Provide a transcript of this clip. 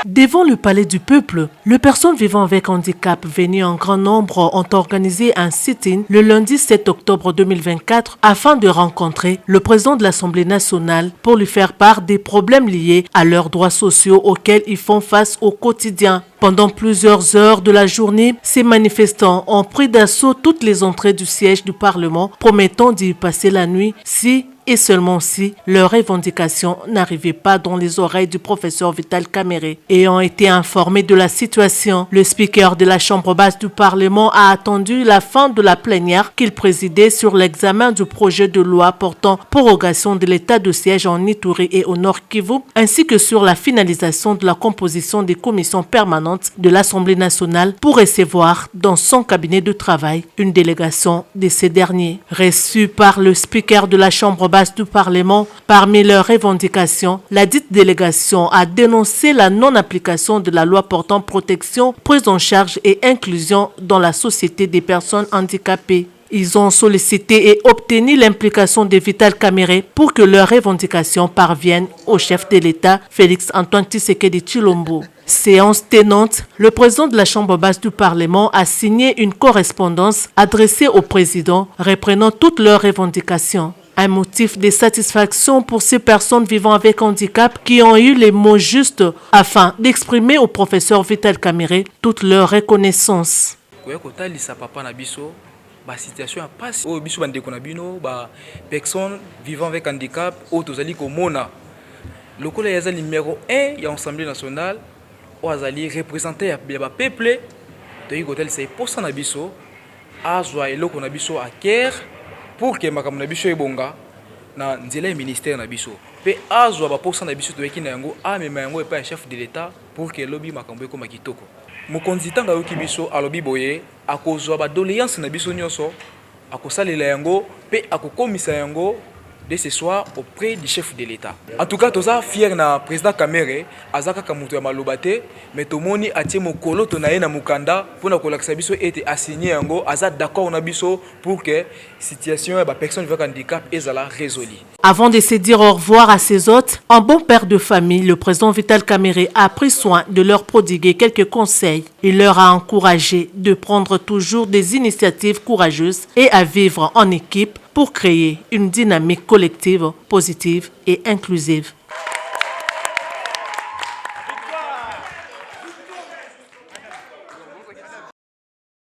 Devant le palais du peuple, les personnes vivant avec handicap venues en grand nombre ont organisé un sit-in le lundi 7 octobre 2024 afin de rencontrer le président de l'Assemblée nationale pour lui faire part des problèmes liés à leurs droits sociaux auxquels ils font face au quotidien. Pendant plusieurs heures de la journée, ces manifestants ont pris d'assaut toutes les entrées du siège du Parlement, promettant d'y passer la nuit si et seulement si leurs revendications n'arrivaient pas dans les oreilles du professeur Vital Kamerhe. Ayant été informé de la situation, le speaker de la Chambre basse du Parlement a attendu la fin de la plénière qu'il présidait sur l'examen du projet de loi portant prorogation de l'état de siège en Ituri et au Nord Kivu, ainsi que sur la finalisation de la composition des commissions permanentes de l'Assemblée nationale pour recevoir dans son cabinet de travail une délégation de ces derniers. Reçue par le speaker de la Chambre basse du Parlement, parmi leurs revendications, la dite délégation a dénoncé la non-application de la loi portant protection, prise en charge et inclusion dans la société des personnes handicapées. Ils ont sollicité et obtenu l'implication de Vital Kamerhe pour que leurs revendications parviennent au chef de l'État, Félix-Antoine Tshisekedi Tshilombo. Séance tenante, le président de la Chambre basse du Parlement a signé une correspondance adressée au président reprenant toutes leurs revendications. Un motif de satisfaction pour ces personnes vivant avec handicap qui ont eu les mots justes afin d'exprimer au professeur Vital Kamerhe toute leur reconnaissance. Situation passe au biso bandeko na bino ba personnes vivant avec handicap au tozali komona lokola yaza numéro 1 ya Assemblée nationale o azali représenté ya peuple to yikotel c'est pour ça na biso azwa eloko na biso à cœur pour que makambo na biso ebonga na nzela ministère na biso pe azwa ba pour ça na biso to yekina yango amema yango epa chef de l'état pour que lobi makambo ekoma kitoko. Mokonzi tanga yoki biso alobi boye akozwa ba doléance na biso nyonso akosalela yango pe akokomisa yango dès ce soir auprès du chef de l'État. En tout cas, toza fier na président Kamerhe azaka kamuto ya malobate mais tomoni atie mokolo to na ye na mukanda pona kolakisa biso ete assigné yango aza d'accord na biso pour que situation ya ba personne avec handicap ezala résolue. Avant de se dire au revoir à ses hôtes, en bon père de famille, le président Vital Kamerhe a pris soin de leur prodiguer quelques conseils. Il leur a encouragé de prendre toujours des initiatives courageuses et à vivre en équipe pour créer une dynamique collective, positive et inclusive.